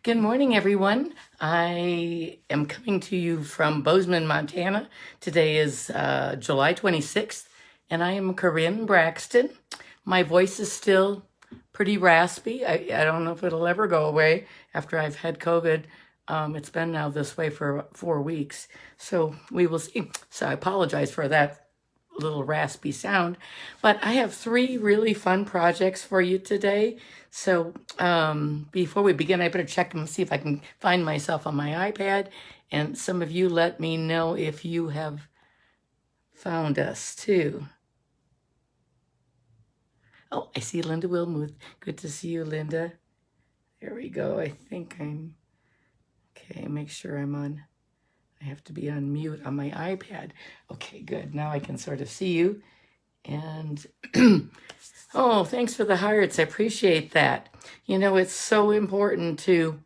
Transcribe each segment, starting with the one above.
Good morning, everyone. I am coming to you from Bozeman, Montana. Today is July 26th, and I am Corinne Braxton. My voice is still pretty raspy. I don't know if it'll ever go away after I've had COVID. It's been now this way for 4 weeks, so we will see. So I apologize for that little raspy sound, but I have 3 really fun projects for you today. So before we begin, I better check and see if I can find myself on my iPad, and some of you let me know if you have found us too. Oh, I see Linda Wilmuth. Good to see you, Linda. There we go. I think I'm okay. Make sure I'm on. I have to be on mute on my iPad. Okay, good. Now I can sort of see you. And oh, thanks for the hearts. I appreciate that. You know, it's so important to,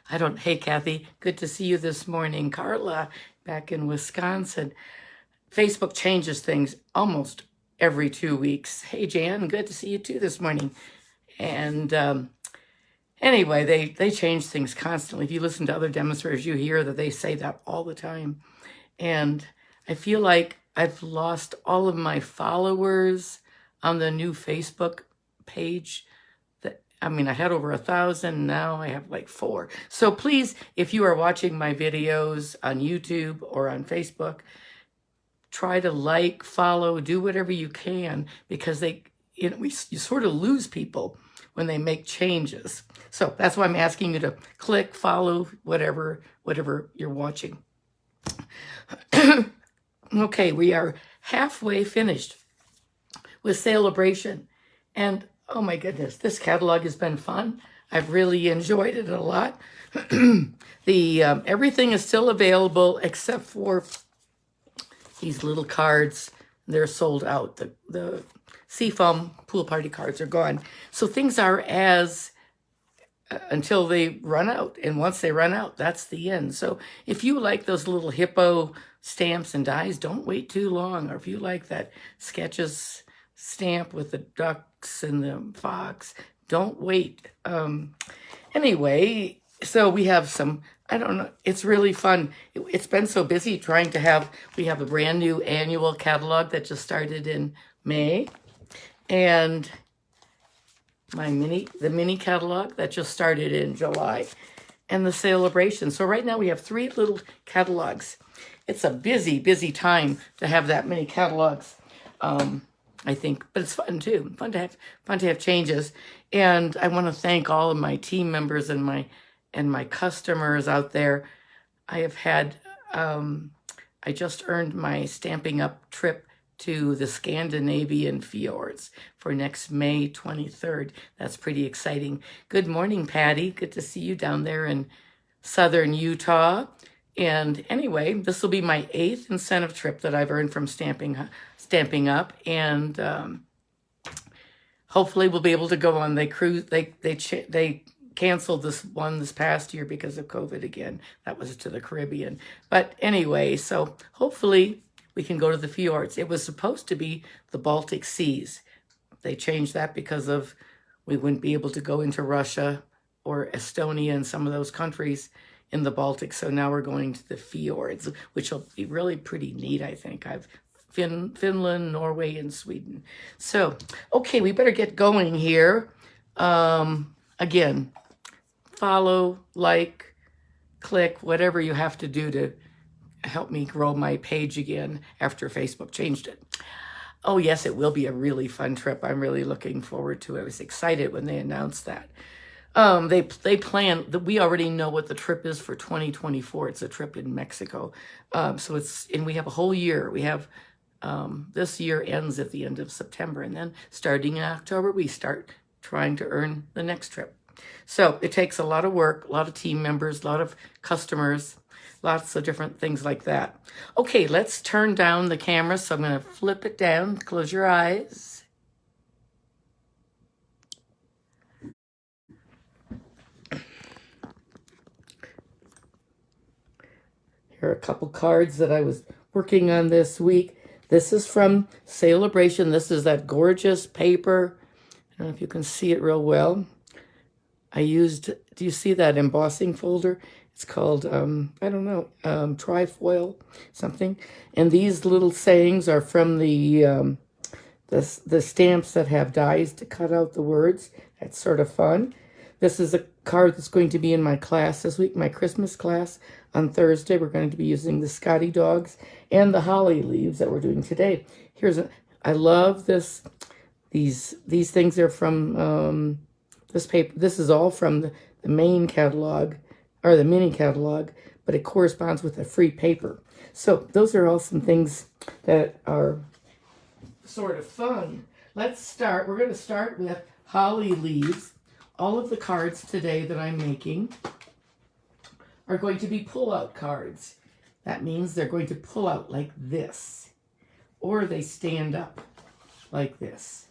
hey, Kathy, good to see you this morning. Carla, back in Wisconsin. Facebook changes things almost every 2 weeks. Hey, Jan, good to see you too this morning. And anyway, they change things constantly. If you listen to other demonstrators, you hear that they say that all the time. And I feel like I've lost all of my followers on the new Facebook page. I had over 1,000. Now I have like 4. So please, if you are watching my videos on YouTube or on Facebook, try to like, follow, do whatever you can, because you sort of lose people when they make changes. So that's why I'm asking you to click, follow, whatever you're watching. Okay, we are halfway finished with Celebration. And oh my goodness, this catalog has been fun. I've really enjoyed it a lot. Everything is still available except for these little cards. They're sold out. The Seafoam pool party cards are gone. So things are until they run out. And once they run out, that's the end. So if you like those little hippo stamps and dies, don't wait too long. Or if you like that Sketches stamp with the ducks and the fox, don't wait. Anyway, so we have some, I don't know, it's really fun. It's been so busy we have a brand new annual catalog that just started in May. And the mini catalog that just started in July, and the Celebration. So right now we have 3 little catalogs. It's a busy, busy time to have that many catalogs, I think, but it's fun too. Fun to have changes. And I want to thank all of my team members and my customers out there. I just earned my Stamping Up trip to the Scandinavian fjords for next May 23rd. That's pretty exciting. Good morning, Patty. Good to see you down there in southern Utah. And anyway, this will be my 8th incentive trip that I've earned from Stamping Up. And hopefully we'll be able to go on. They canceled this past year because of COVID again. That was to the Caribbean. But anyway, so hopefully we can go to the fjords. It was supposed to be the Baltic Seas. They changed that because we wouldn't be able to go into Russia or Estonia and some of those countries in the Baltic. So now we're going to the fjords, which will be really pretty neat, I think. Finland, Norway, and Sweden. So, okay, we better get going here. Again, follow, like, click, whatever you have to do to help me grow my page again after Facebook changed it. Oh yes, it will be a really fun trip. I'm really looking forward to it. I was excited when they announced that. They plan that we already know what the trip is for 2024. It's a trip in Mexico. And we have a whole year. We have this year ends at the end of September, and then starting in October we start trying to earn the next trip. So it takes a lot of work, a lot of team members, a lot of customers, lots of different things like that. Okay, let's turn down the camera. So I'm going to flip it down. Close your eyes. Here are a couple cards that I was working on this week. This is from Celebration. This is that gorgeous paper. I don't know if you can see it real well. I used, do you see that embossing folder? It's called, I don't know, trifoil something. And these little sayings are from the stamps that have dies to cut out the words. That's sort of fun. This is a card that's going to be in my class this week, my Christmas class on Thursday. We're going to be using the Scotty dogs and the holly leaves that we're doing today. I love this. These things are from this paper. This is all from the main catalog, or the mini catalog, but it corresponds with a free paper. So those are all some things that are sort of fun. Let's start. We're going to start with holly leaves. All of the cards today that I'm making are going to be pull-out cards. That means they're going to pull out like this, or they stand up like this.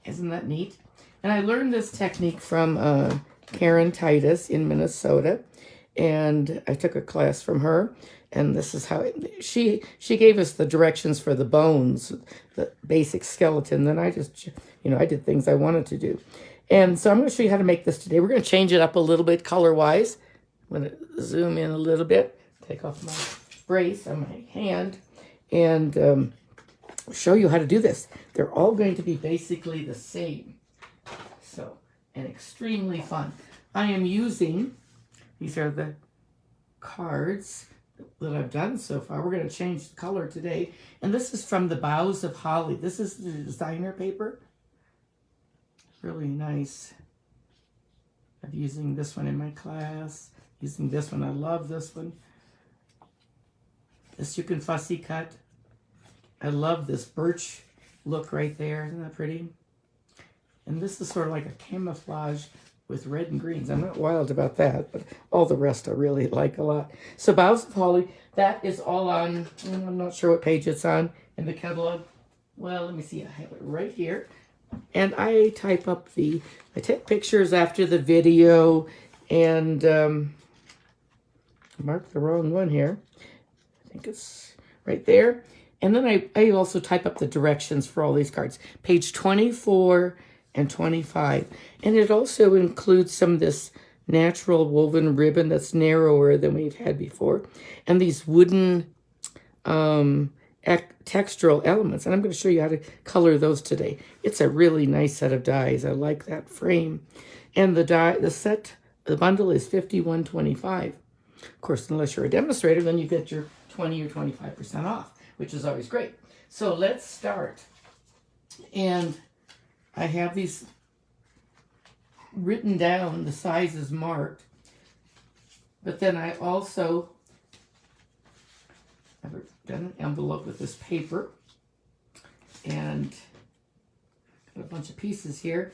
Isn't that neat? And I learned this technique from Karen Titus in Minnesota, and I took a class from her. And this is how she gave us the directions for the bones, the basic skeleton. Then I just, I did things I wanted to do. And so I'm going to show you how to make this today. We're going to change it up a little bit color-wise. I'm going to zoom in a little bit, take off my brace on my hand, and show you how to do this. They're all going to be basically the same. So, and extremely fun. I am using, these are the cards that I've done so far. We're going to change the color today. And this is from the Boughs of Holly. This is the designer paper. Really nice. I'm using this one in my class. Using this one. I love this one. This you can fussy cut. I love this birch look right there. Isn't that pretty? And this is sort of like a camouflage with red and greens. I'm not wild about that, but all the rest I really like a lot. So Boughs of Holly, that is all on, I'm not sure what page it's on in the catalog. Well, let me see. I have it right here. And I type up I take pictures after the video and mark the wrong one here. I think it's right there. And then I also type up the directions for all these cards. Page 24 and 25. And it also includes some of this natural woven ribbon that's narrower than we've had before. And these wooden textural elements. And I'm going to show you how to color those today. It's a really nice set of dies. I like that frame. And the bundle is $51.25. Of course, unless you're a demonstrator, then you get your 20 or 25% off, which is always great. So let's start. And I have these written down, the sizes marked, but then I also have done an envelope with this paper and got a bunch of pieces here.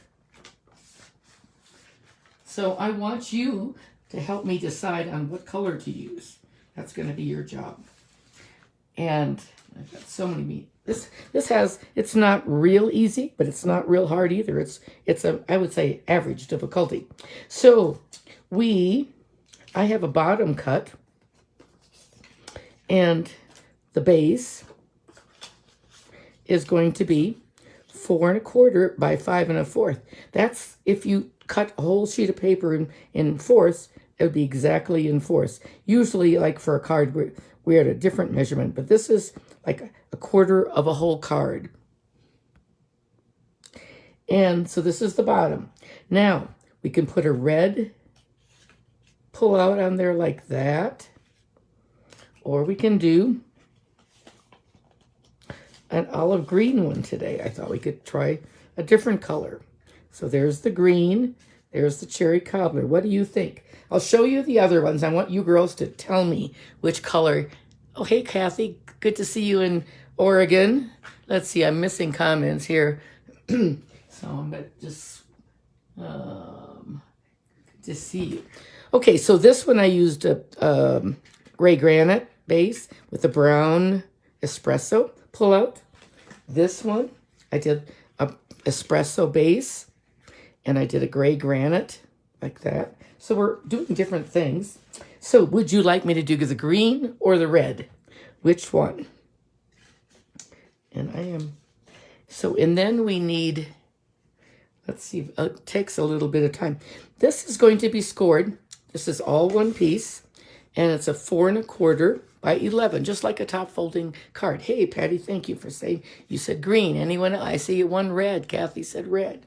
So I want you to help me decide on what color to use. That's going to be your job. And I've got so many it's not real easy, but it's not real hard either. It's I would say average difficulty. So I have a bottom cut, and the base is going to be 4 1/4 by 5 1/4. That's if you cut a whole sheet of paper in fourths, it would be exactly in fourths. Usually, like for a card, we're at a different measurement, but this is like 1/4 of a whole card. And so this is the bottom. Now, we can put a red pull out on there like that, or we can do an olive green one today. I thought we could try a different color. So there's the green, there's the cherry cobbler. What do you think? I'll show you the other ones. I want you girls to tell me which color. Oh, hey, Kathy. Good to see you in Oregon. Let's see. I'm missing comments here. So I'm going to just see you. Okay, so this one I used a Gray Granite base with a brown espresso pull-out. This one, I did a espresso base, and I did a Gray Granite like that. So we're doing different things. So would you like me to do the green or the red? Which one? And I am... So, and then we need Let's see, it takes a little bit of time. This is going to be scored. This is all one piece, and it's a 4 1/4 by 11, just like a top folding card. Hey, Patty, thank you for saying, you said green. Anyone? I see one red. Kathy said red.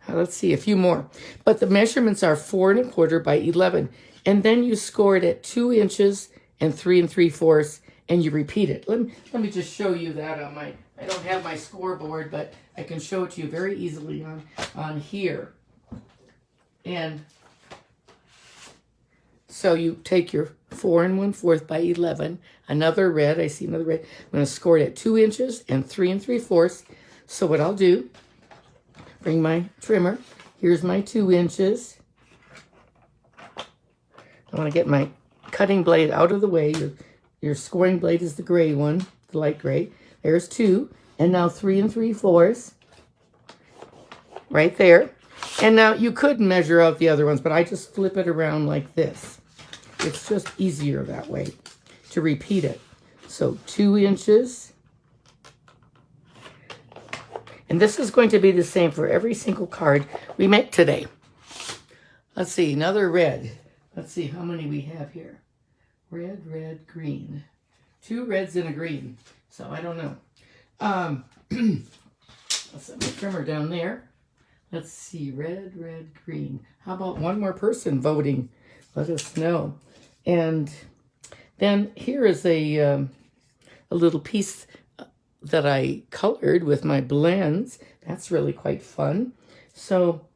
Let's see, a few more. But the measurements are 4 1/4 by 11, and then you score it at 2 inches and 3 3/4, and you repeat it. Let me just show you that on my, I don't have my scoreboard, but I can show it to you very easily on here. And so you take your 4 1/4 by 11, another red, I see another red. I'm going to score it at 2 inches and 3 3/4. So what I'll do, bring my trimmer. Here's my 2 inches. I want to get my cutting blade out of the way. Your scoring blade is the gray one, the light gray. There's 2, and now 3 3/4 right there. And now you could measure out the other ones, but I just flip it around like this. It's just easier that way to repeat it. So 2 inches. And this is going to be the same for every single card we make today. Let's see, another red. Let's see how many we have here. Red, red, green. 2 reds and a green. So I don't know. Let's set my trimmer down there. Let's see, red, red, green. How about one more person voting? Let us know. And then here is a little piece that I colored with my blends. That's really quite fun. So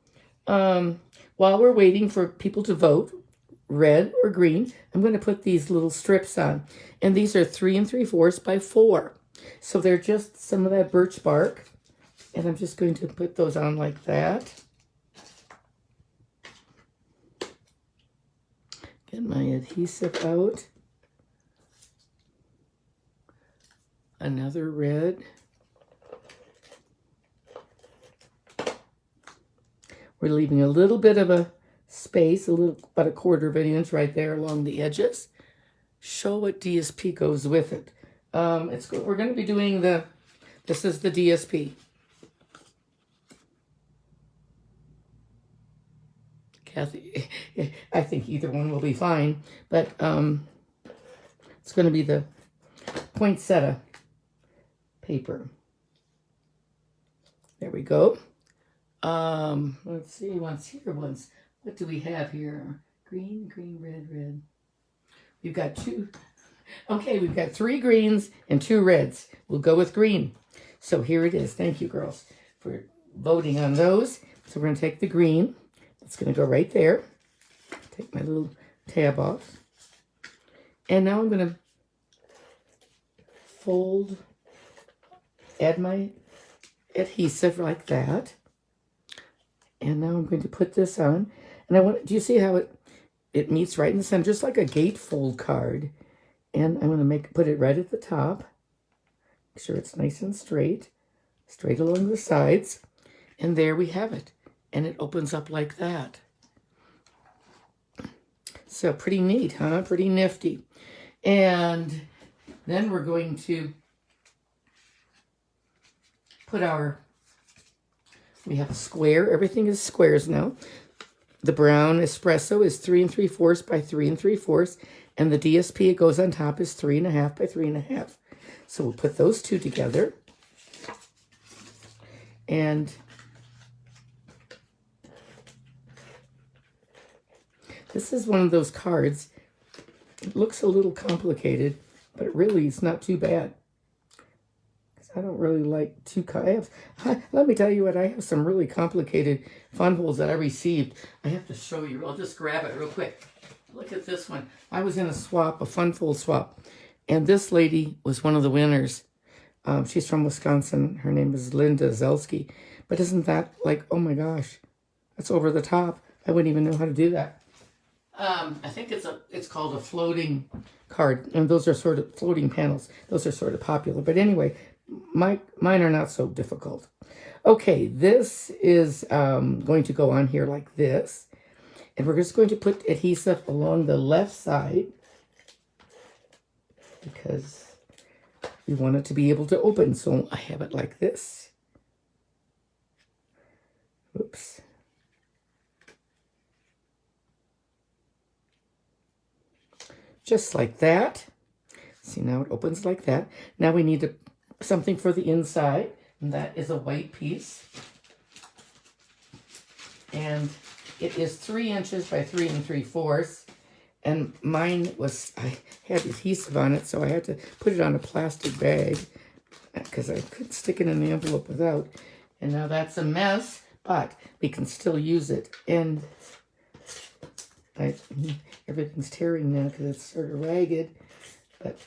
while we're waiting for people to vote, red or green, I'm going to put these little strips on. And these are 3 3/4 by 4. So they're just some of that birch bark. And I'm just going to put those on like that. Get my adhesive out. Another red. We're leaving a little bit of a space, about a 1/4 of an inch right there along the edges. Show what DSP goes with it. We're going to be doing this is the DSP. Kathy, I think either one will be fine, but it's going to be the poinsettia paper. There we go. Let's see, once here, once. What do we have here? Green, green, red, red. We've got 2. Okay, we've got 3 greens and 2 reds. We'll go with green. So here it is. Thank you, girls, for voting on those. So we're going to take the green. It's going to go right there. Take my little tab off. And now I'm going to fold, add my adhesive like that. And now I'm going to put this on. And do you see how it meets right in the center, just like a gatefold card. And I'm going to put it right at the top. Make sure it's nice and straight along the sides. And there we have it. And it opens up like that. So pretty neat, huh? Pretty nifty. And then we're going to put we have a square. Everything is squares now. The brown espresso is 3 3/4 by 3 3/4. And the DSP it goes on top is 3 1/2 by 3 1/2. So we'll put those two together. And this is one of those cards. It looks a little complicated, but it really is not too bad. I don't really like let me tell you what, I have some really complicated fun holes that I received. I have to show you. I'll just grab it real quick. Look at this one. I was in a fun fold swap, and this lady was one of the winners. She's from Wisconsin. Her name is Linda Zelski. But isn't that like, oh my gosh, that's over the top. I wouldn't even know how to do that. I think it's called a floating card, and those are sort of floating panels. Those are sort of popular. But anyway, mine are not so difficult. Okay, this is going to go on here like this. And we're just going to put adhesive along the left side because we want it to be able to open. So I have it like this. Oops. Just like that. See, now it opens like that. Now we need something for the inside, and that is a white piece. And it is 3 inches by 3 3/4. And mine was, I had adhesive on it, so I had to put it on a plastic bag because I couldn't stick it in the envelope without. And now that's a mess, but we can still use it. And everything's tearing now because it's sort of ragged. But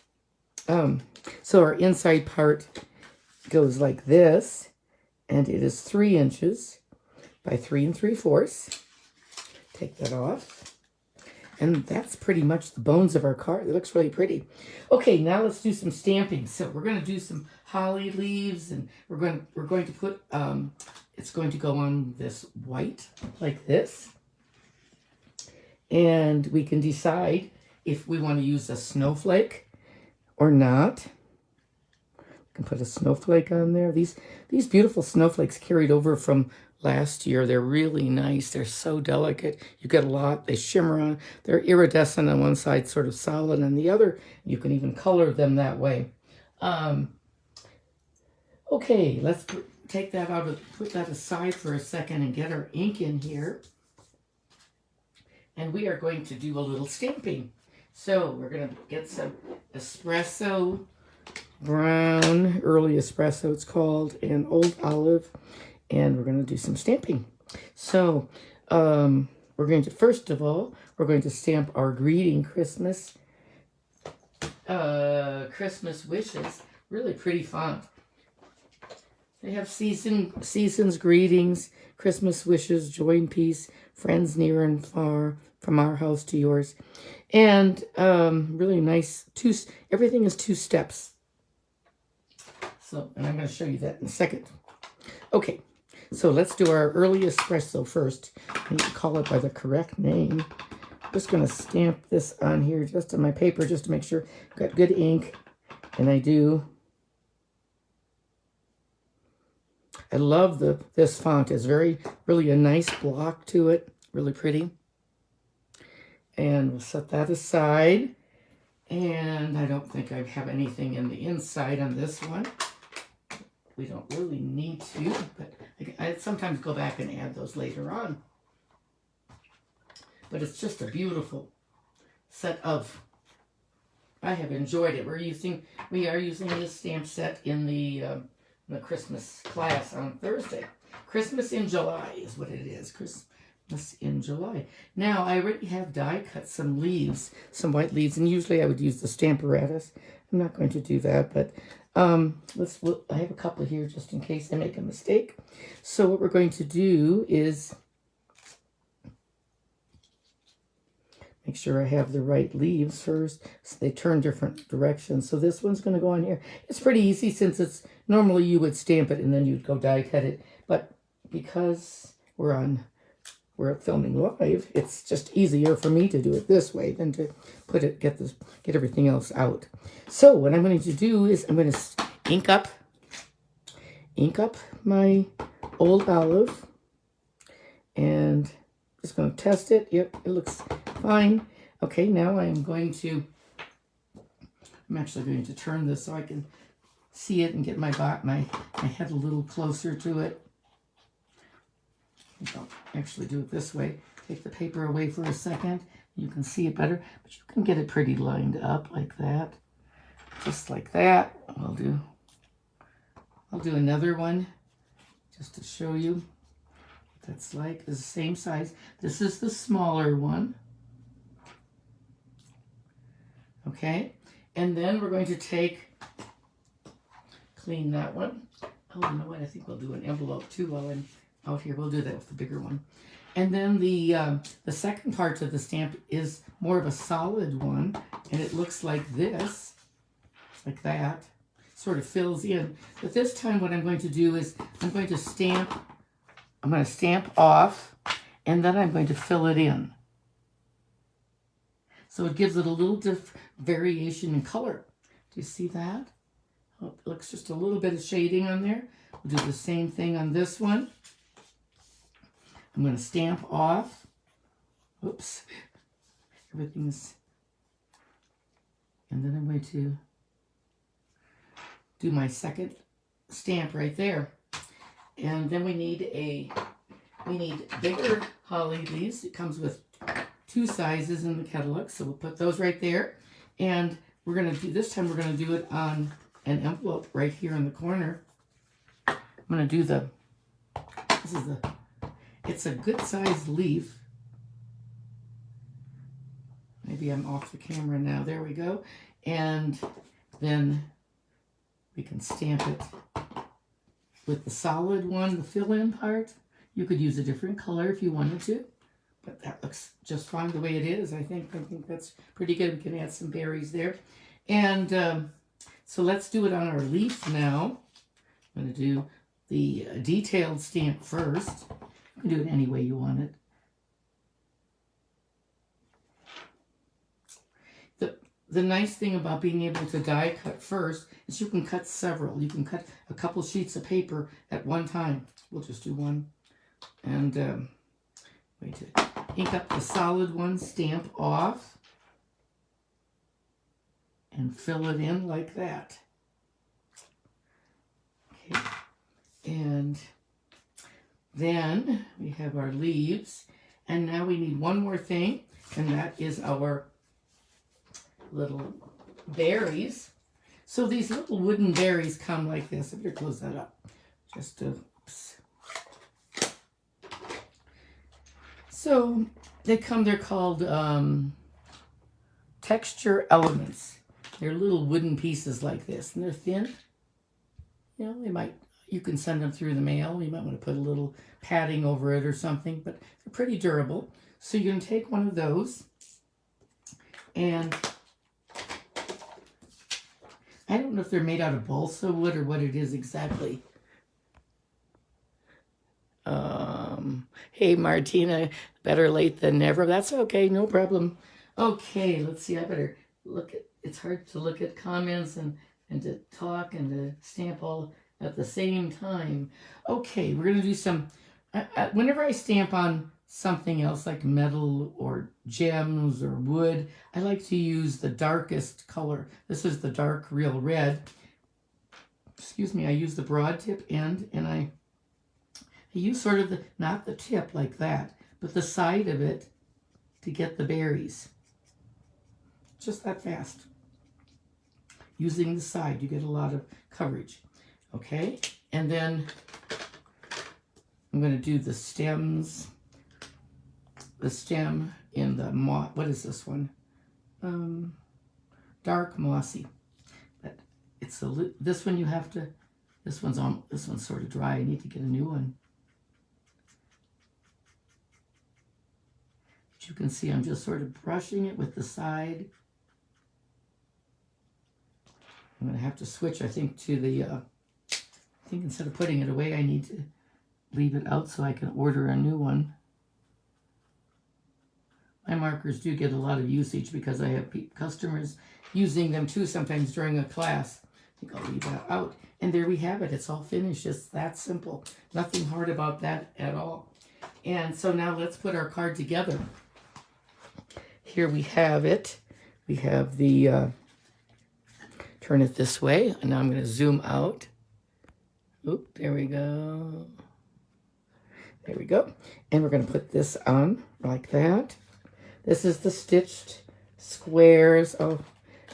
so our inside part goes like this, and it is 3 inches by 3 3/4. Take that off. And that's pretty much the bones of our card. It looks really pretty. Okay, now let's do some stamping. So we're going to do some holly leaves, and we're going to put it's going to go on this white like this. And we can decide if we want to use a snowflake or not. We can put a snowflake on there. These beautiful snowflakes carried over from last year. They're really nice. They're so delicate. You get a lot. They shimmer on. They're iridescent on one side, sort of solid on the other. You can even color them that way. Okay, let's take that out, put that aside for a second and get our ink in here. And we are going to do a little stamping. So we're going to get some espresso, brown, early espresso it's called, and old olive. And we're going to do some stamping. So we're going to, first of all, we're going to stamp our greeting Christmas wishes. Really pretty font. They have seasons greetings, Christmas wishes, joy and peace, friends near and far, from our house to yours. And really nice, everything is 2 steps. So, and I'm going to show you that in a second. Okay. So let's do our early espresso first. I need to call it by the correct name. I'm just going to stamp this on here, just on my paper, just to make sure I've got good ink. And I do. I love this font. It's really a nice block to it. Really pretty. And we'll set that aside. And I don't think I have anything in the inside on this one. We don't really need to, but I sometimes go back and add those later on. But it's just a beautiful set of, I have enjoyed it. We are using this stamp set in the Christmas class on Thursday. Christmas in July is what it is. Christmas in July. Now, I already have die cut some leaves, some white leaves, and usually I would use the Stamparatus. I'm not going to do that, but I have a couple here just in case I make a mistake. So what we're going to do is make sure I have the right leaves first. So they turn different directions. So this one's going to go on here. It's pretty easy since it's normally you would stamp it and then you'd go die cut it. But because we're filming live, it's just easier for me to do it this way than to get everything else out. So what I'm going to do is I'm going to ink up my old olive, and just going to test it. Yep, it looks fine. Okay, now I'm actually going to turn this so I can see it and get my head a little closer to it. I'll actually do it this way. Take the paper away for a second. You can see it better, but you can get it pretty lined up like that. Just like that. I'll do another one just to show you what that's like. It's the same size. This is the smaller one. Okay, and then we're going to clean that one. Oh, you know what? I think we'll do an envelope too while I'm out here. We'll do that with the bigger one. And then the second part of the stamp is more of a solid one, and it looks like this, like that. Sort of fills in. But this time what I'm going to do is I'm going to stamp off, and then I'm going to fill it in. So it gives it a little variation in color. Do you see that? Oh, it looks just a little bit of shading on there. We'll do the same thing on this one. I'm going to stamp off. Oops. Everything's... And then I'm going to do my second stamp right there. And then we need bigger holly leaves. It comes with 2 sizes in the catalog, so we'll put those right there. And we're going to do, this time we're going to do it on an envelope right here in the corner. I'm going to do it's a good sized leaf. Maybe I'm off the camera now. There we go. And then we can stamp it with the solid one, the fill-in part. You could use a different color if you wanted to, but that looks just fine the way it is. I think that's pretty good. We can add some berries there. And so let's do it on our leaf now. I'm going to do the detailed stamp first. You can do it any way you want it. The nice thing about being able to die cut first is you can cut several. You can cut a couple sheets of paper at one time. We'll just do one. And going to ink up the solid one, stamp off, and fill it in like that. Okay. And then we have our leaves. And now we need one more thing, and that is our little berries. So these little wooden berries come like this. I better close that up. Just oops. So they're called texture elements. They're little wooden pieces like this, and they're thin. You know, you can send them through the mail. You might want to put a little padding over it or something, but they're pretty durable. So you're going to take one of those, and I don't know if they're made out of balsa wood or what it is exactly. Hey, Martina, better late than never. That's okay, no problem. Okay, let's see. I better look at, it's hard to look at comments and to talk and to stamp all at the same time. Okay, we're going to do some, whenever I stamp on something else like metal or gems or wood, I like to use the darkest color. This is the dark real red. Excuse me, I use the broad tip end, and I use sort of not the tip like that, but the side of it to get the berries. Just that fast. Using the side, you get a lot of coverage. Okay, and then I'm going to do the stems. The stem in the moss. What is this one? Dark mossy. But it's this one you have to. This one's sort of dry. I need to get a new one. But you can see I'm just sort of brushing it with the side. I'm going to have to switch, I think, to the. I think instead of putting it away, I need to leave it out so I can order a new one. My markers do get a lot of usage because I have customers using them too sometimes during a class. I think I'll leave that out. And there we have it. It's all finished. It's that simple. Nothing hard about that at all. And so now let's put our card together. Here we have it. We have the, turn it this way. And now I'm going to zoom out. Oop, there we go. There we go. And we're going to put this on like that. This is the stitched squares. Oh,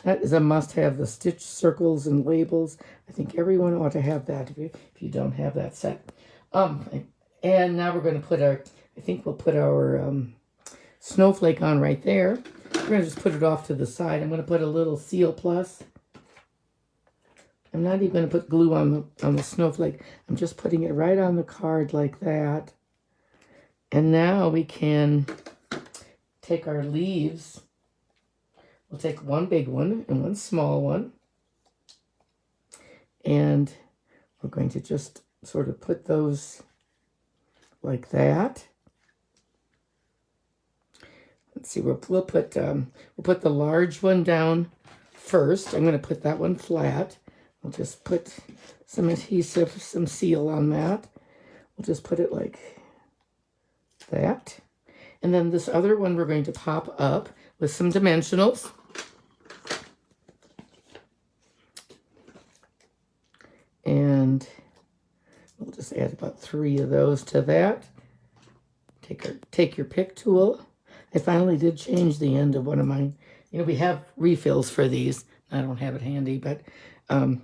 that is a must-have, the stitched circles and labels. I think everyone ought to have that if you don't have that set. And now we're going to put our, I think we'll put our snowflake on right there. We're going to just put it off to the side. I'm going to put a little Seal Plus. I'm not even going to put glue on the snowflake. I'm just putting it right on the card like that. And now we can take our leaves. We'll take one big one and one small one. And we're going to just sort of put those like that. Let's see, we'll put the large one down first. I'm going to put that one flat. I'll just put some adhesive, some seal on that. We'll just put it like that. And then this other one we're going to pop up with some dimensionals. And we'll just add about 3 of those to that. Take your pick tool. I finally did change the end of one of mine. You know, we have refills for these. I don't have it handy, but I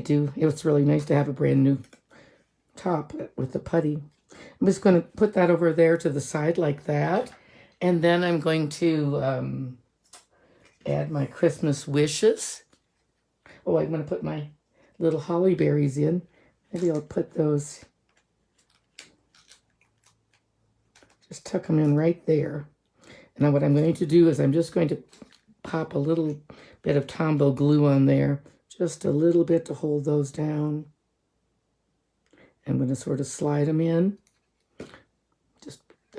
do. It's really nice to have a brand new top with the putty. I'm just going to put that over there to the side like that. And then I'm going to add my Christmas wishes. Oh, I'm going to put my little holly berries in. Maybe I'll put those, just tuck them in right there. And now what I'm going to do is I'm just going to pop a little bit of Tombow glue on there, just a little bit to hold those down. I'm going to sort of slide them in.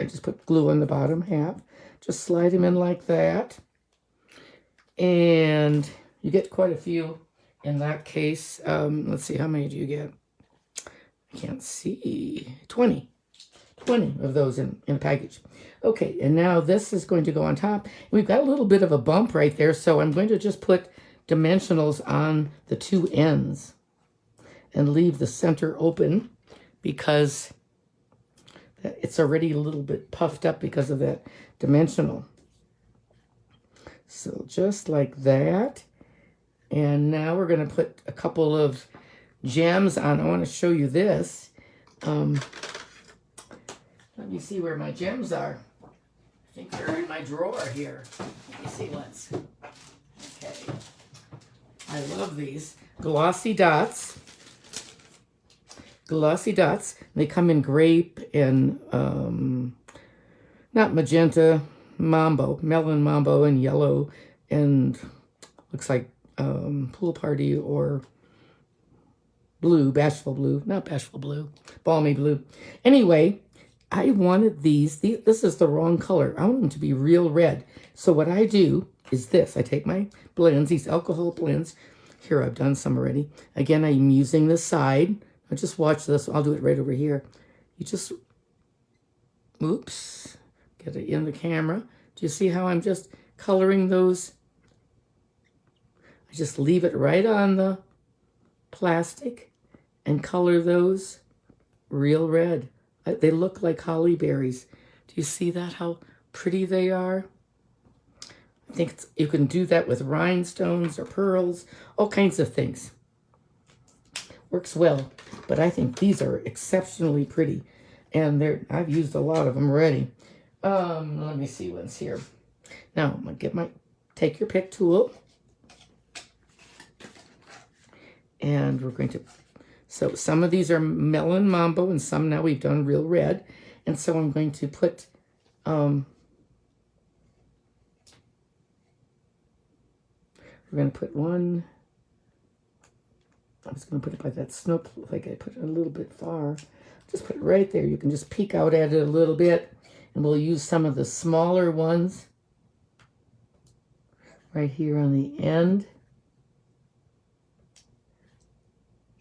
I just put glue on the bottom half. Just slide them in like that. And you get quite a few in that case. Let's see, how many do you get? I can't see. 20 of those in a package. Okay, and now this is going to go on top. We've got a little bit of a bump right there, so I'm going to just put dimensionals on the 2 ends and leave the center open because it's already a little bit puffed up because of that dimensional. So just like that. And now we're going to put a couple of gems on. I want to show you this. Let me see where my gems are. I think they're in my drawer here. Let me see what's. Okay. I love these. Glossy dots. Glossy dots. They come in grape and, not magenta, mambo, melon mambo, and yellow, and looks like pool party or blue, bashful blue, not bashful blue, balmy blue. Anyway, I wanted these. This is the wrong color. I want them to be real red. So what I do is this. I take my blends, these alcohol blends. Here, I've done some already. Again, I'm using the side. Now just watch this. I'll do it right over here. You just, oops, get it in the camera. Do you see how I'm just coloring those? I just leave it right on the plastic and color those real red. They look like holly berries. Do you see that, how pretty they are? I think you can do that with rhinestones or pearls, all kinds of things. Works well, but I think these are exceptionally pretty. And I've used a lot of them already. Let me see what's here. Now, I'm going to take your pick tool. And we're going to, so some of these are melon mambo and some now we've done real red. And so I'm going to put, we're going to put one, I was going to put it by that snowflake. I put it a little bit far. Just put it right there. You can just peek out at it a little bit. And we'll use some of the smaller ones right here on the end.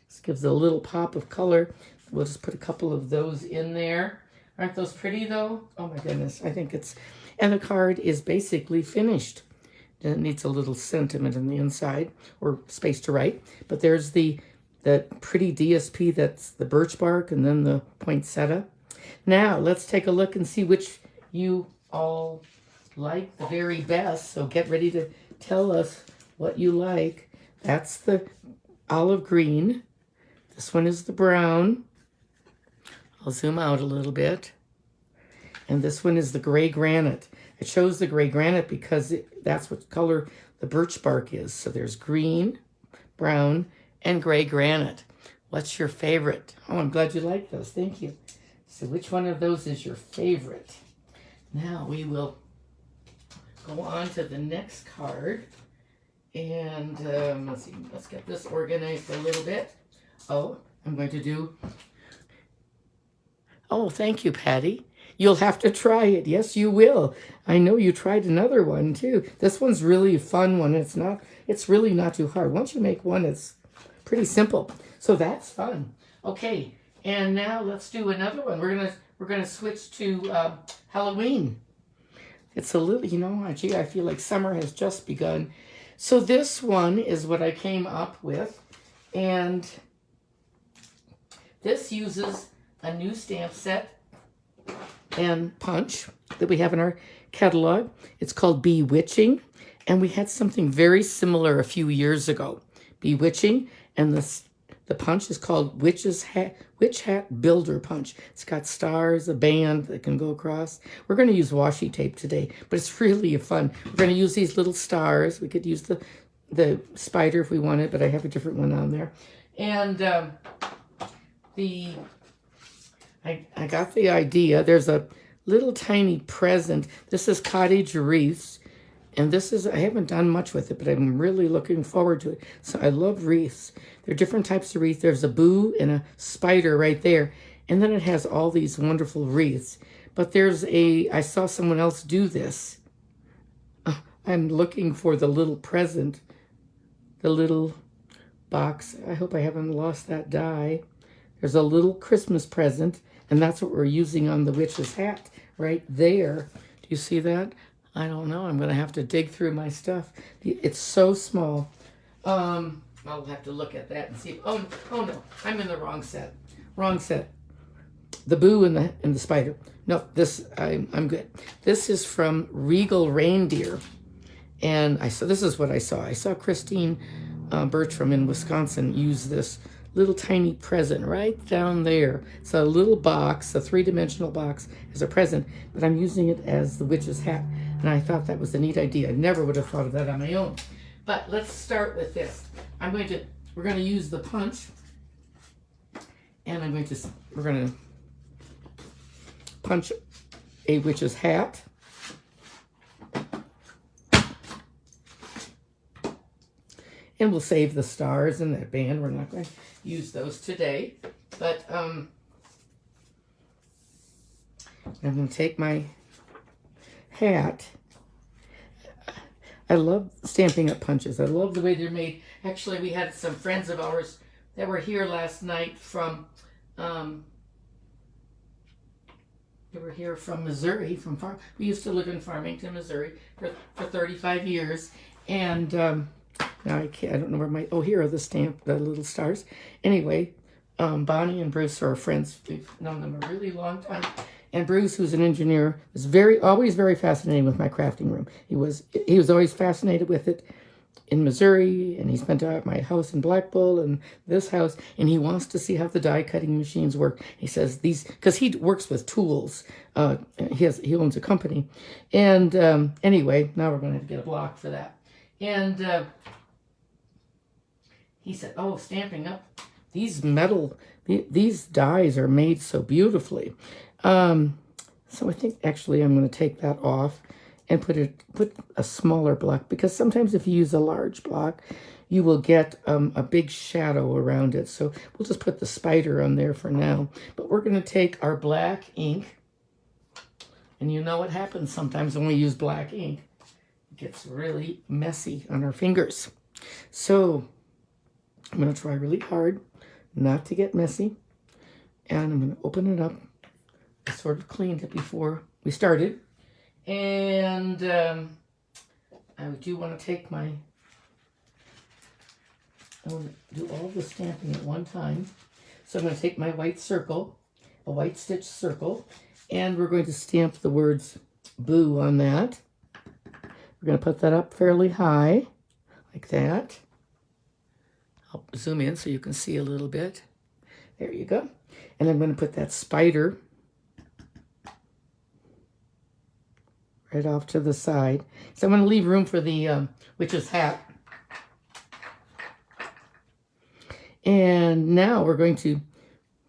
Just gives it a little pop of color. We'll just put a couple of those in there. Aren't those pretty though? Oh my goodness, I think it's, and the card is basically finished. It needs a little sentiment in the inside or space to write. But there's the pretty DSP, that's the birch bark, and then the poinsettia. Now let's take a look and see which you all like the very best. So get ready to tell us what you like. That's the olive green. This one is the brown. I'll zoom out a little bit. And this one is the gray granite. I chose the gray granite because that's what color the birch bark is. So there's green, brown, and gray granite. What's your favorite? Oh, I'm glad you like those. Thank you. So which one of those is your favorite? Now we will go on to the next card. And let's see, let's get this organized a little bit. Oh, I'm going to do, oh, thank you, Patty. You'll have to try it. Yes, you will. I know you tried another one too. This one's really a fun one. It's really not too hard. Once you make one, it's pretty simple. So that's fun. Okay, and now let's do another one. We're gonna we're going to switch to Halloween. It's a little, you know, gee, I feel like summer has just begun. So this one is what I came up with. And this uses a new stamp set and punch that we have in our catalog. It's called Bewitching. And we had something very similar a few years ago. Bewitching. And the punch is called Witch Hat Builder Punch. It's got stars, a band that can go across. We're going to use washi tape today, but it's really fun. We're going to use these little stars. We could use the spider if we wanted, but I have a different one on there. And I got the idea. There's a little tiny present. This is cottage wreaths. And this is, I haven't done much with it, but I'm really looking forward to it. So I love wreaths. There are different types of wreaths. There's a boo and a spider right there. And then it has all these wonderful wreaths. But I saw someone else do this. I'm looking for the little present, the little box. I hope I haven't lost that die. There's a little Christmas present, and that's what we're using on the witch's hat right there. Do you see that? I don't know. I'm going to have to dig through my stuff. It's so small. I'll have to look at that and see. Oh no, I'm in the wrong set. Wrong set. The boo and the spider. No, I'm good. This is from Regal Reindeer, and this is what I saw. I saw Christine Bertram in Wisconsin use this little tiny present right down there. It's a little box, a 3-dimensional box as a present, but I'm using it as the witch's hat. And I thought that was a neat idea. I never would have thought of that on my own. But let's start with this. We're going to use the punch. And we're going to punch a witch's hat. And we'll save the stars and that band. We're not going to use those today. But I'm going to take my hat. I love Stampin' Up! Punches. I love the way they're made. Actually, we had some friends of ours that were here last night from Missouri. We used to live in Farmington, Missouri for 35 years. And now I don't know where here are the little stars. Anyway, Bonnie and Bruce are friends. We've known them a really long time. And Bruce, who's an engineer, was always very fascinated with my crafting room. He was always fascinated with it in Missouri, and he spent out at my house in Black Bull and this house, and he wants to see how the die cutting machines work. He says because he works with tools. He owns a company, and anyway, now we're going to have to get a block for that. And he said, "Oh, Stampin' Up! These dies are made so beautifully." So I think actually I'm going to take that off and put a smaller block, because sometimes if you use a large block, you will get a big shadow around it. So we'll just put the spider on there for now. But we're going to take our black ink, and you know what happens sometimes when we use black ink. It gets really messy on our fingers. So I'm going to try really hard not to get messy, and I'm going to open it up. I sort of cleaned it before we started. And I do want to take I want to do all the stamping at one time. So I'm going to take my white circle, a white stitch circle, and we're going to stamp the words boo on that. We're going to put that up fairly high, like that. I'll zoom in so you can see a little bit. There you go. And I'm going to put that spider right off to the side. So I'm going to leave room for the witch's hat. And now we're going to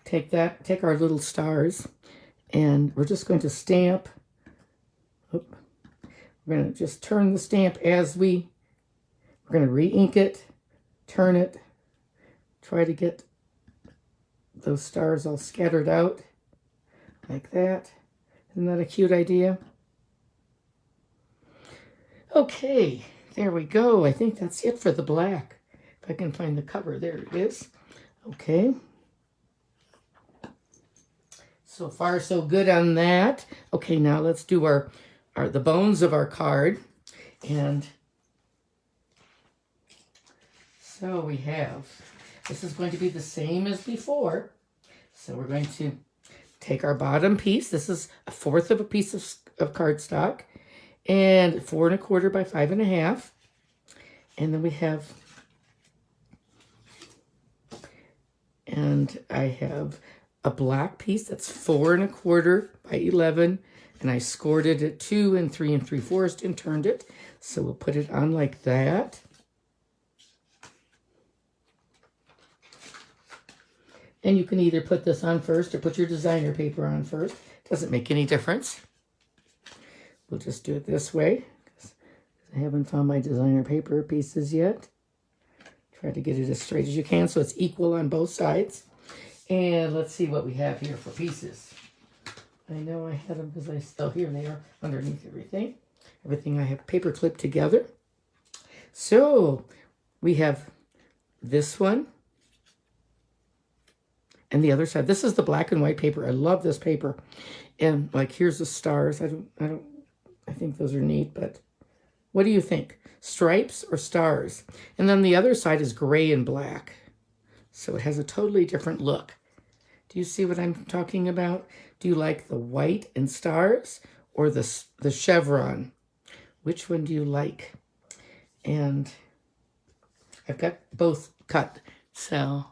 take our little stars, and we're just going to stamp. We're going to just turn the stamp we're going to re-ink it, turn it, try to get those stars all scattered out like that. Isn't that a cute idea? Okay, there we go. I think that's it for the black. If I can find the cover, there it is. Okay. So far, so good on that. Okay, now let's do the bones of our card. And so we have, this is going to be the same as before. So we're going to take our bottom piece. This is 1/4 of a piece of cardstock, and 4 1/4 by 5 1/2. And then we have, and I have a black piece that's 4 1/4 by 11, and I scored it at 2 3 3/4 and turned it. So we'll put it on like that. And you can either put this on first or put your designer paper on first. Doesn't make any difference. We'll just do it this way, because I haven't found my designer paper pieces yet. Try to get it as straight as you can so it's equal on both sides. And let's see what we have here for pieces. I know I had them because here they are underneath everything. Everything I have paper clipped together. So we have this one and the other side. This is the black and white paper. I love this paper. And like, here's the stars. I think those are neat, but what do you think? Stripes or stars? And then the other side is gray and black. So it has a totally different look. Do you see what I'm talking about? Do you like the white and stars or the chevron? Which one do you like? And I've got both cut. So,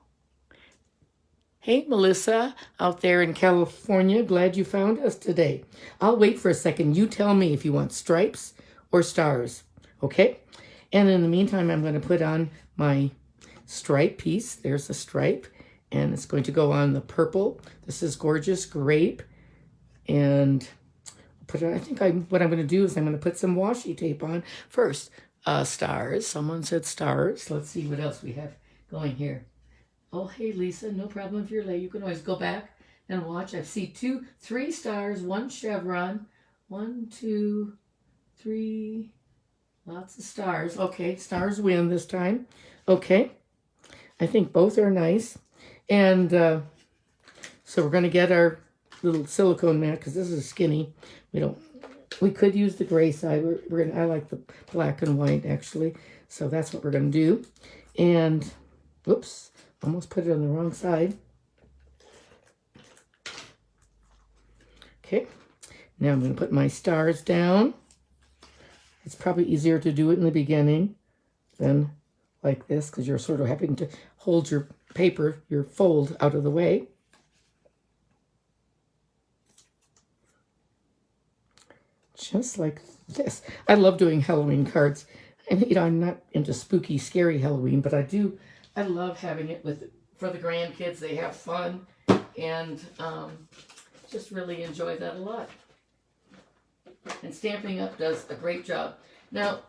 hey, Melissa, out there in California, glad you found us today. I'll wait for a second. You tell me if you want stripes or stars, okay? And in the meantime, I'm going to put on my stripe piece. There's a stripe, and it's going to go on the purple. This is Gorgeous Grape, and what I'm going to do is I'm going to put some washi tape on first. Stars. Someone said stars. Let's see what else we have going here. Oh, hey, Lisa, no problem if you're late. You can always go back and watch. I see 3 stars, 1 chevron, 1, 2, 3, lots of stars. Okay, stars win this time. Okay, I think both are nice. And so we're going to get our little silicone mat, because this is skinny. We could use the gray side. I like the black and white, actually. So that's what we're going to do. And, whoops. Almost put it on the wrong side. Okay, now I'm going to put my stars down. It's probably easier to do it in the beginning than like this, because you're sort of having to hold your paper, your fold, out of the way. Just like this. I love doing Halloween cards. And, I'm not into spooky, scary Halloween, but I love having it for the grandkids. They have fun, and just really enjoy that a lot. And Stampin' Up! Does a great job. Now,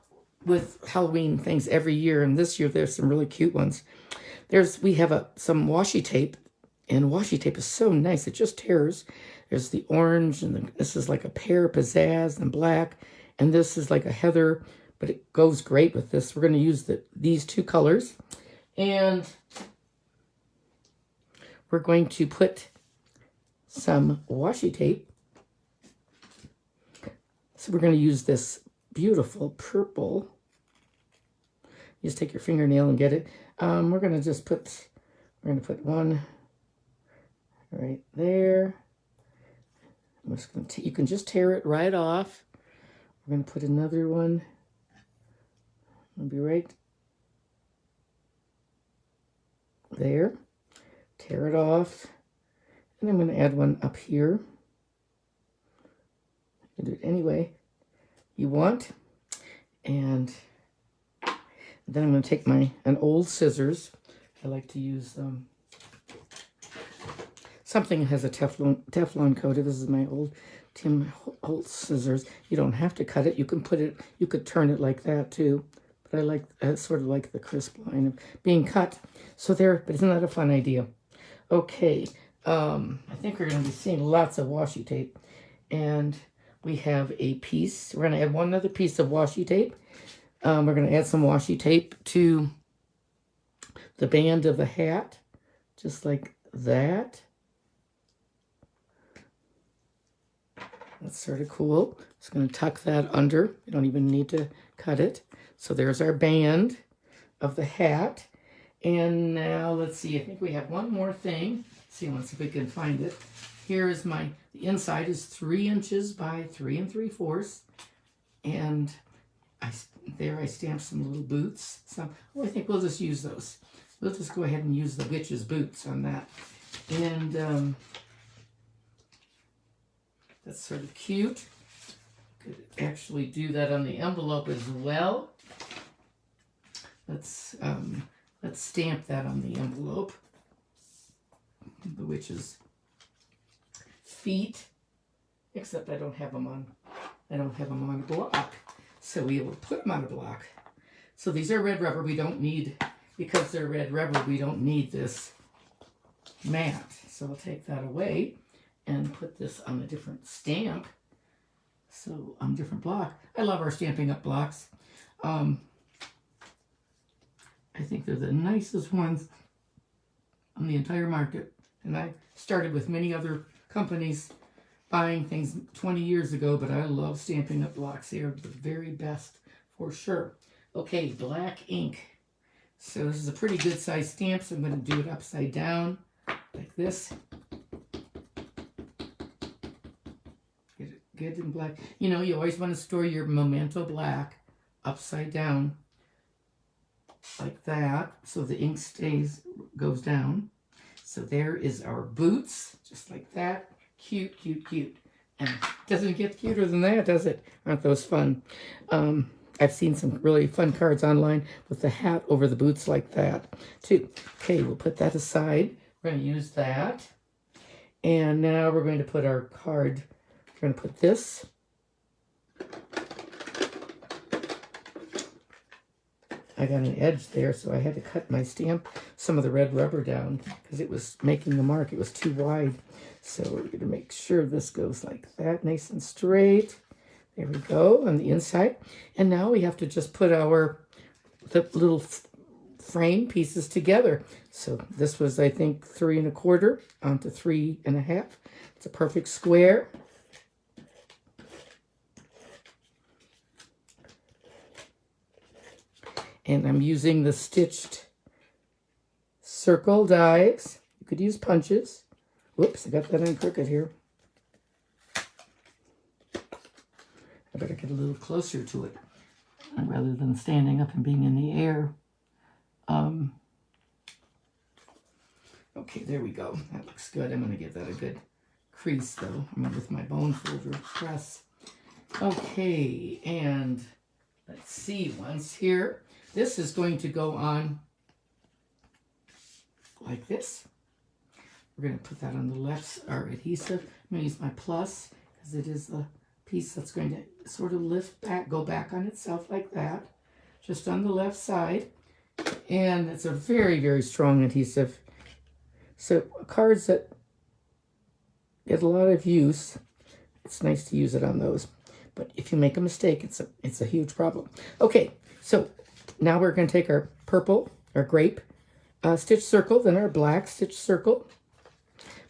with Halloween things every year, and this year there's some really cute ones. We have some washi tape, and washi tape is so nice. It just tears. There's the orange, and this is like a pear pizzazz and black, and this is like a heather, but it goes great with this. We're going to use these 2 colors. And we're going to put some washi tape. So we're going to use this beautiful purple. You just take your fingernail and get it. We're going to put one right there. You can just tear it right off. We're going to put another one. It'll be right there. Tear it off. And I'm going to add one up here. You can do it any way you want. And then I'm going to take an old scissors. I like to use something that has a Teflon coated. This is my old Tim Holtz scissors. You don't have to cut it. You could turn it like that too. But I sort of like the crisp line of being cut. So but isn't that a fun idea? Okay, I think we're going to be seeing lots of washi tape. And we have a piece. We're going to add one other piece of washi tape. We're going to add some washi tape to the band of the hat, just like that. That's sort of cool. Just going to tuck that under. You don't even need to cut it. So there's our band of the hat. And now let's see, I think we have one more thing. Let's see if we can find it. Here is the inside is 3 inches by 3 3/4. And I stamped some little boots. I think we'll just use those. We'll just go ahead and use the witch's boots on that. And that's sort of cute. Could actually do that on the envelope as well. Let's stamp that on the envelope. The witch's feet, except I don't have them on a block. So we will put them on a block. So these are red rubber. We don't need, because they're red rubber, we don't need this mat. So I'll take that away and put this on a different stamp. So on a different block. I love our Stampin' Up! Blocks. I think they're the nicest ones on the entire market. And I started with many other companies buying things 20 years ago, but I love Stampin' Up! Blocks. They are the very best for sure. Okay, black ink. So this is a pretty good size stamp, so I'm going to do it upside down like this. Get it good and black. You know, you always want to store your Memento black upside down like that, so the ink goes down. So there is our boots, just like that. Cute, cute, cute. And it doesn't get cuter than that, does it? Aren't those fun? I've seen some really fun cards online with the hat over the boots like that, too. Okay, we'll put that aside. We're going to use that. And now we're going to put our card, we're going to put this. I got an edge there, so I had to cut my stamp, some of the red rubber down, because it was making the mark. It was too wide. So we're going to make sure this goes like that, nice and straight. There we go, on the inside. And now we have to just put the little frame pieces together. So this was, I think, 3 1/4 onto 3 1/2. It's a perfect square. And I'm using the stitched circle dies. You could use punches. Whoops, I got that on crooked here. I better get a little closer to it rather than standing up and being in the air. Okay, there we go. That looks good. I'm going to give that a good crease, though. I'm with my bone folder press. Okay, and let's see, once here. This is going to go on like this. We're going to put that on the left, our adhesive. I'm going to use my plus because it is the piece that's going to sort of lift back, go back on itself like that, just on the left side. And it's a very, very strong adhesive. So cards that get a lot of use, it's nice to use it on those. But if you make a mistake, it's a huge problem. Okay, so now we're going to take our purple, our grape stitch circle, then our black stitch circle,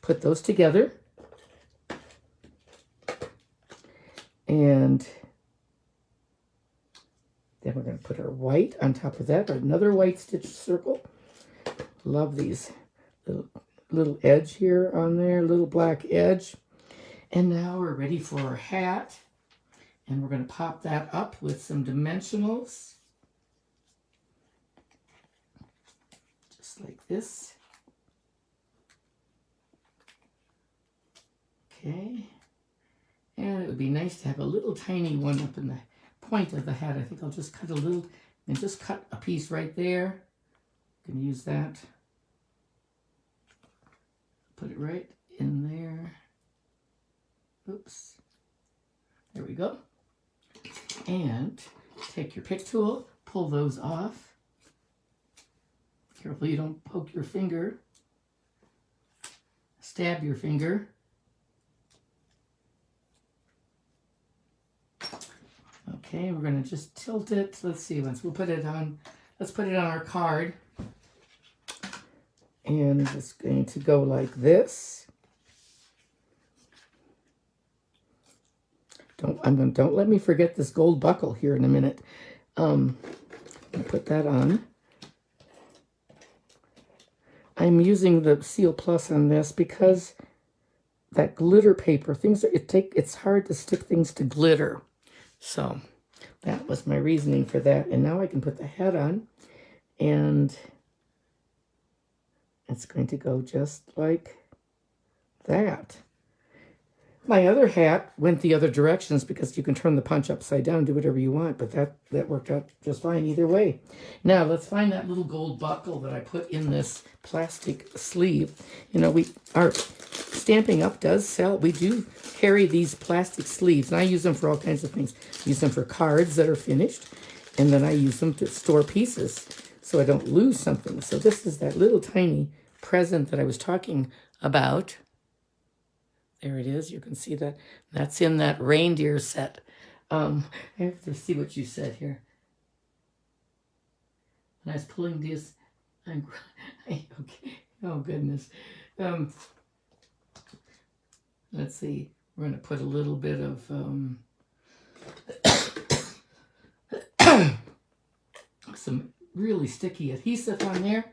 put those together, and then we're going to put our white on top of that, another white stitch circle. Love these little edge here on there, little black edge. And now we're ready for our hat, and we're going to pop that up with some dimensionals. Like this. Okay. And it would be nice to have a little tiny one up in the point of the hat. I think I'll just cut a little and just cut a piece right there. You can use that. Put it right in there. Oops. There we go. And take your pick tool, pull those off. Careful you don't poke your finger, stab your finger. Okay, we're going to just tilt it. Let's see, let's put it on our card. And it's going to go like this. Don't let me forget this gold buckle here in a minute. I'll put that on. I'm using the Seal Plus on this because that glitter paper, it's hard to stick things to glitter. So that was my reasoning for that. And now I can put the hat on, and it's going to go just like that. My other hat went the other directions because you can turn the punch upside down, do whatever you want, but that worked out just fine either way. Now let's find that little gold buckle that I put in this plastic sleeve. You know, our Stampin' Up! Does sell. We do carry these plastic sleeves, and I use them for all kinds of things. I use them for cards that are finished, and then I use them to store pieces so I don't lose something. So this is that little tiny present that I was talking about. There it is. You can see that. That's in that reindeer set. I have to see what you said here. When I was pulling this, okay. Oh, goodness. Let's see. We're going to put a little bit of some really sticky adhesive on there.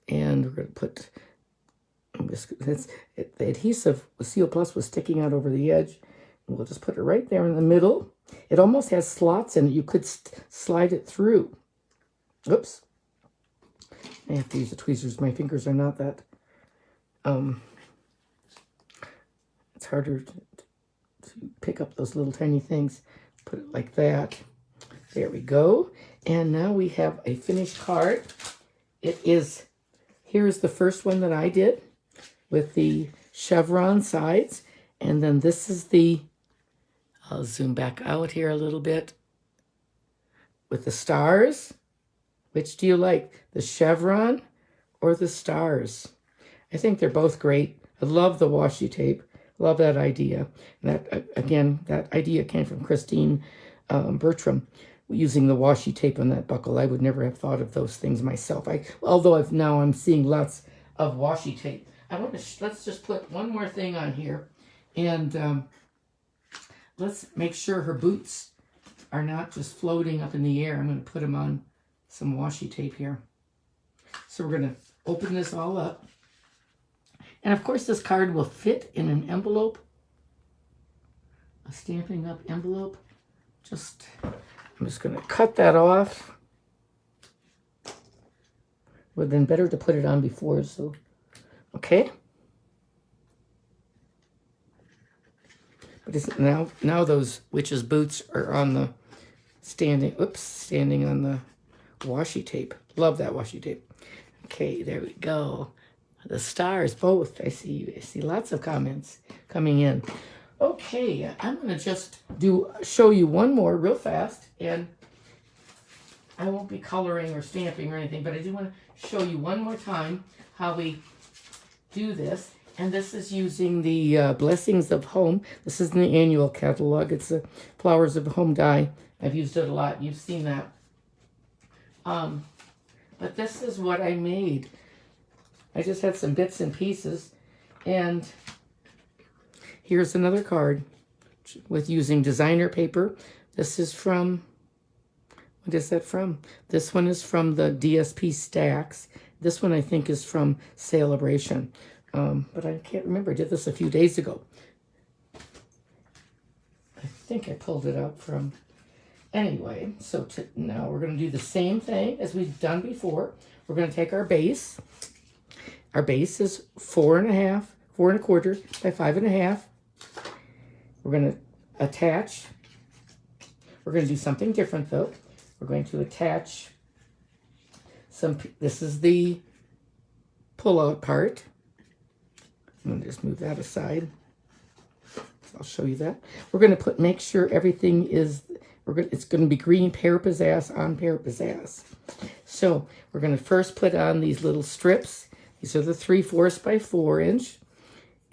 And we're going to put the adhesive, the Seal Plus, was sticking out over the edge. And we'll just put it right there in the middle. It almost has slots in it. You could slide it through. Oops. I have to use the tweezers. My fingers are not that. It's harder to pick up those little tiny things. Put it like that. There we go. And now we have a finished card. Here's the first one that I did with the chevron sides. And then this is I'll zoom back out here a little bit, with the stars. Which do you like, the chevron or the stars? I think they're both great. I love the washi tape. Love that idea. And that idea came from Christine Bertram, using the washi tape on that buckle. I would never have thought of those things myself. Although now I'm seeing lots of washi tape. Let's just put one more thing on here, and let's make sure her boots are not just floating up in the air. I'm going to put them on some washi tape here. So we're going to open this all up. And of course this card will fit in an envelope, a Stampin' Up! Envelope. I'm just going to cut that off. Would have been better to put it on before, so, okay. But now those witch's boots are on the standing on the washi tape. Love that washi tape. Okay, there we go. The stars, both. I see lots of comments coming in. Okay, I'm going to just show you one more real fast, and I won't be coloring or stamping or anything, but I do want to show you one more time how we do this. And this is using the Blessings of Home. This is in the annual catalog. It's the Flowers of Home die. I've used it a lot. You've seen that. But this is what I made. I just had some bits and pieces. And here's another card with using designer paper. This is from, what is that from? This one is from the DSP Stacks. This one I think is from Celebration. But I can't remember. I did this a few days ago. I think I pulled it out from... Anyway, so now we're going to do the same thing as we've done before. We're going to take our base. Our base is 4.25 by 5.5. We're going to attach. We're going to do something different though. We're going to attach some, this is the pull-out part. I'm going to just move that aside. I'll show you that. We're going to make sure everything is, it's going to be green pear pizzazz on pear pizzazz. So we're going to first put on these little strips. These are the 3/4 by 4 inch.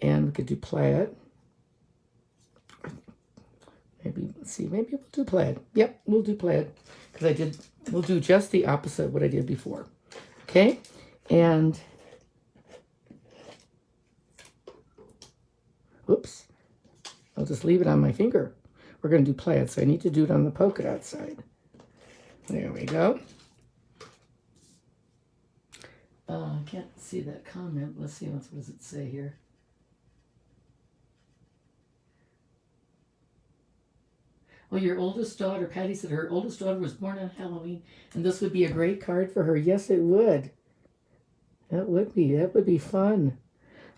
And we could do plaid. Maybe, let's see, maybe we'll do plaid. Yep, we'll do plaid. Because we'll do just the opposite of what I did before. Okay? And Oops. I'll just leave it on my finger. We're going to do plaid, so I need to do it on the polka dot side. There we go. I can't see that comment. Let's see, what does it say here? Oh, your oldest daughter, Patty said her oldest daughter was born on Halloween, and this would be a great card for her. Yes, it would. That would be fun.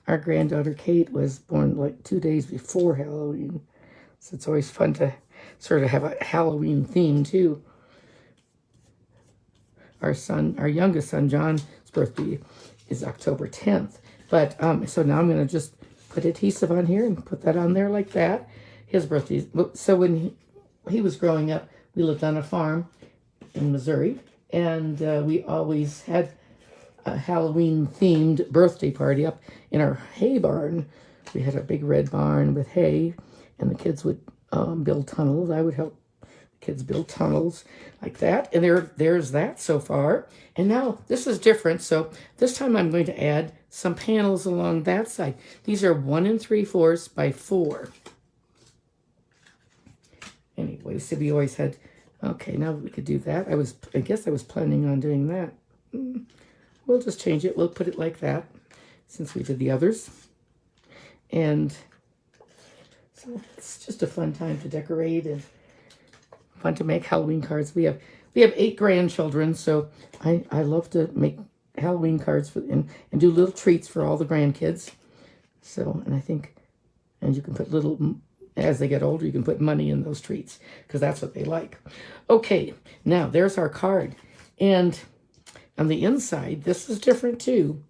Our granddaughter Kate was born like 2 days before Halloween. So it's always fun to sort of have a Halloween theme too. Our youngest son, John's birthday is October 10th. But so now I'm going to just put adhesive on here and put that on there like that. His birthday. So when he was growing up, we lived on a farm in Missouri, and we always had a Halloween-themed birthday party up in our hay barn. We had a big red barn with hay, and the kids would build tunnels. I would help kids build tunnels like that. And there's that so far. And now this is different. So this time I'm going to add some panels along that side. These are 1 3/4 by 4. Anyway, so we always had, okay, now we could do that. I guess I was planning on doing that. We'll just change it. We'll put it like that since we did the others. And so it's just a fun time to decorate and fun to make Halloween cards. We have 8 grandchildren, so I love to make Halloween cards and do little treats for all the grandkids. So, and you can put little, as they get older, you can put money in those treats because that's what they like. Okay, now there's our card. And on the inside, this is different too.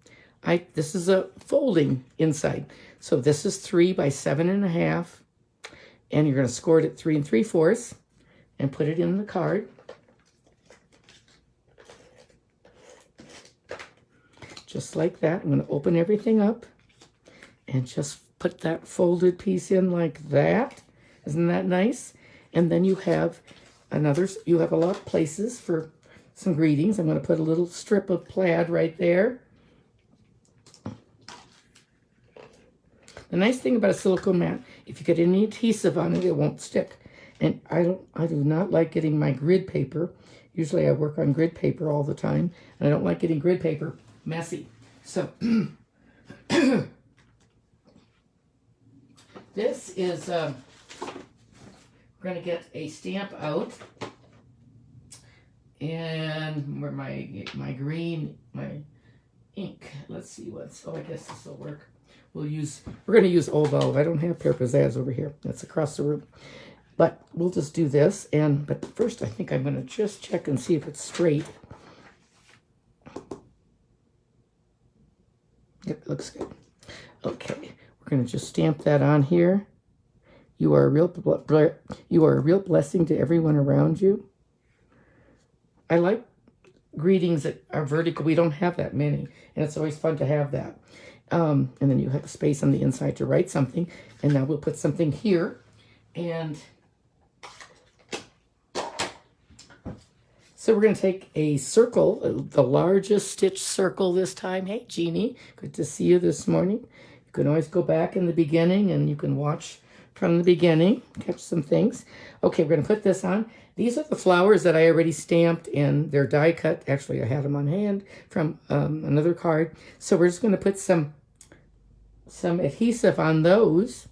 This is a folding inside. So this is 3 by 7.5. And you're going to score it at 3 3/4 and put it in the card. Just like that. I'm going to open everything up and just put that folded piece in like that. Isn't that nice? And then you have a lot of places for some greetings. I'm going to put a little strip of plaid right there. The nice thing about a silicone mat, if you get any adhesive on it, it won't stick. And I do not like getting my grid paper. Usually I work on grid paper all the time, and I don't like getting grid paper messy. So this is, we're going to get a stamp out. And where my green, my ink, let's see I guess this will work. We're going to use Old Olive. I don't have Père Pizzazz over here. That's across the room. But we'll just do this. But first I think I'm going to just check and see if it's straight. It looks good. Okay, we're going to just stamp that on here. You are a real blessing to everyone around you. I like greetings that are vertical. We don't have that many, and it's always fun to have that. And then you have a space on the inside to write something. And now we'll put something here. And so we're going to take a circle, the largest stitch circle this time. Hey, Jeannie, good to see you this morning. You can always go back in the beginning, and you can watch from the beginning, catch some things. Okay, we're going to put this on. These are the flowers that I already stamped, and they're die cut. Actually, I had them on hand from another card. So we're just going to put some adhesive on those.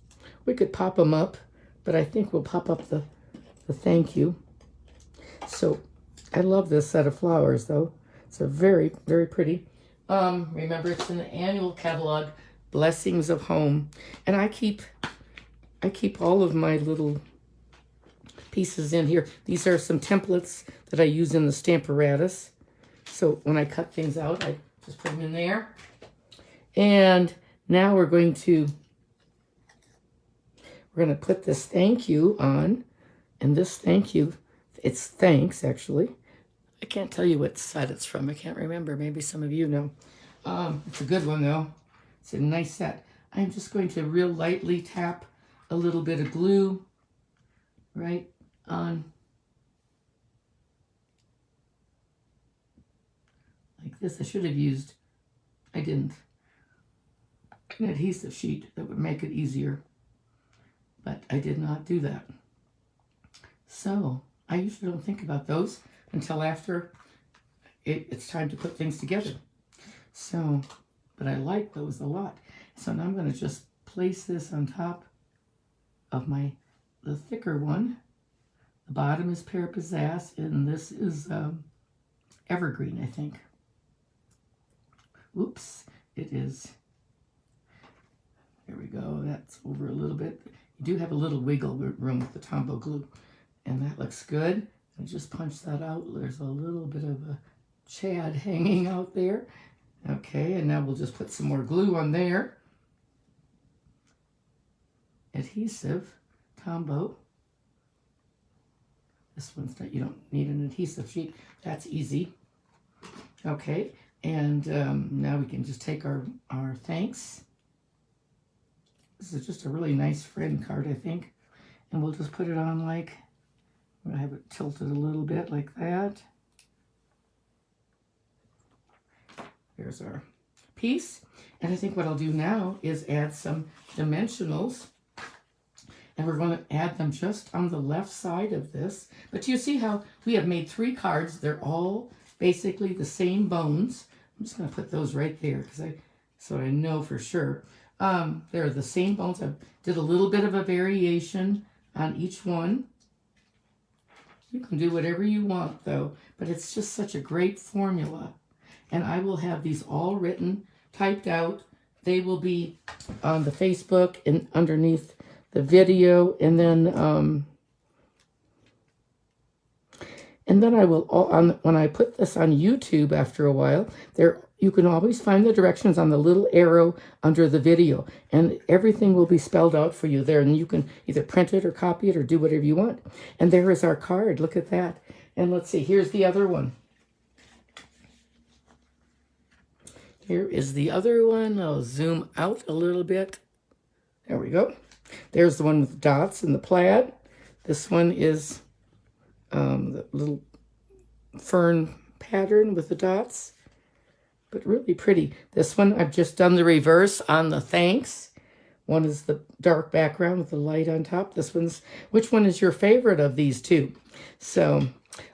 We could pop them up, but I think we'll pop up the thank you. So I love this set of flowers, though. It's a very, very pretty. Remember, it's in the annual catalog, Blessings of Home. And I keep all of my little pieces in here. These are some templates that I use in the Stamparatus. So when I cut things out, I just put them in there. And now we're going to put this thank you on. And this thank you, it's thanks, actually. I can't tell you what set it's from. I can't remember. Maybe some of you know. It's a good one, though. It's a nice set. I'm just going to real lightly tap a little bit of glue right on like this. I should have I didn't, an adhesive sheet that would make it easier. but I did not do that. So I usually don't think about those until after it's time to put things together. So, but I like those a lot. So now I'm going to just place this on top of the thicker one. The bottom is Pear Pizzazz, and this is Evergreen, I think. Oops, it is. There we go. That's over a little bit. You do have a little wiggle room with the Tombow glue, and that looks good. And just punch that out. There's a little bit of a chad hanging out there. Okay, and now we'll just put some more glue on there. Adhesive, Tombow. This one's not, you don't need an adhesive sheet. That's easy. Okay, and now we can just take our thanks. This is just a really nice friend card, I think. And we'll just put it on like, I'm gonna have it tilted a little bit like that. There's our piece. And I think what I'll do now is add some dimensionals. And we're going to add them just on the left side of this. But you see how we have made 3 cards. They're all basically the same bones. I'm just going to put those right there so I know for sure. They're the same bones. I did a little bit of a variation on each one. You can do whatever you want though, but it's just such a great formula. And I will have these all written, typed out. They will be on the Facebook and underneath the video, and then I will, when I put this on YouTube after a while, you can always find the directions on the little arrow under the video, and everything will be spelled out for you there, and you can either print it or copy it or do whatever you want. And there is our card. Look at that. And let's see, here's the other one. Here is the other one. I'll zoom out a little bit. There we go. There's the one with dots and the plaid. This one is the little fern pattern with the dots, but really pretty. This one, I've just done the reverse on the thanks. One is the dark background with the light on top. This one's, which one is your favorite of these two? So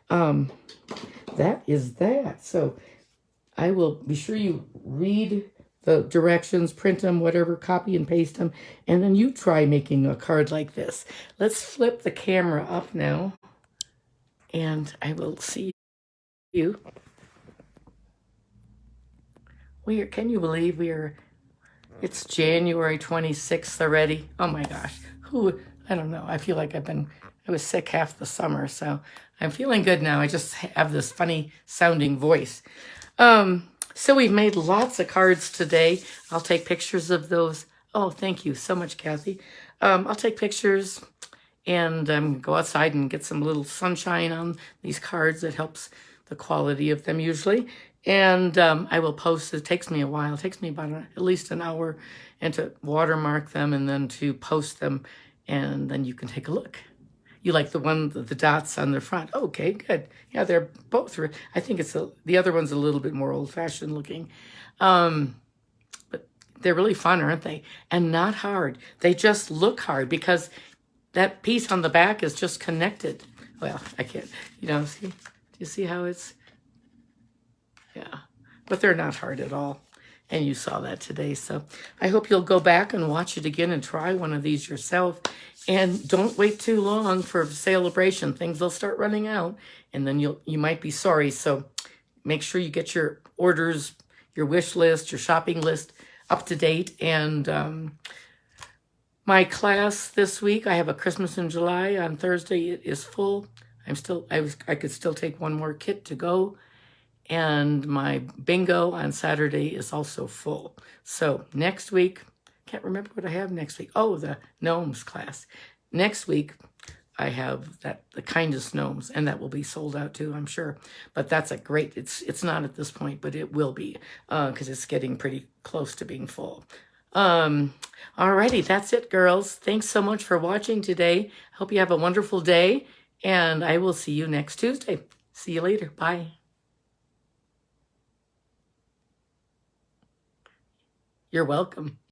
that is that. So I will be sure you read the directions, print them, whatever, copy and paste them, and then you try making a card like this. Let's flip the camera up now, and I will see you. Can you believe it's January 26th already? Oh my gosh, I don't know. I feel like I was sick half the summer, so I'm feeling good now. I just have this funny sounding voice. So we've made lots of cards today. I'll take pictures of those. Oh, thank you so much, Kathy. I'll take pictures and go outside and get some little sunshine on these cards. That helps the quality of them usually. And I will post. It takes me a while. It takes me about at least an hour, and to watermark them and then to post them, and then you can take a look. You like the one with the dots on the front? Okay, good. Yeah, they're both. I think the other one's a little bit more old-fashioned looking, but they're really fun, aren't they? And not hard. They just look hard because that piece on the back is just connected. Well, I can't. See? Do you see how it's? Yeah, but they're not hard at all. And you saw that today. So I hope you'll go back and watch it again and try one of these yourself. And don't wait too long for celebration. Things will start running out, and then you might be sorry. So make sure you get your orders, your wish list, your shopping list up to date. And my class this week, I have a Christmas in July on Thursday. It is full. I could still take one more kit to go. And my bingo on Saturday is also full. So next week, can't remember what I have next week. Oh, the gnomes class. Next week, I have the kindest gnomes, and that will be sold out too, I'm sure. But that's a great, it's not at this point, but it will be, because it's getting pretty close to being full. Alrighty, that's it, girls. Thanks so much for watching today. Hope you have a wonderful day, and I will see you next Tuesday. See you later. Bye. You're welcome.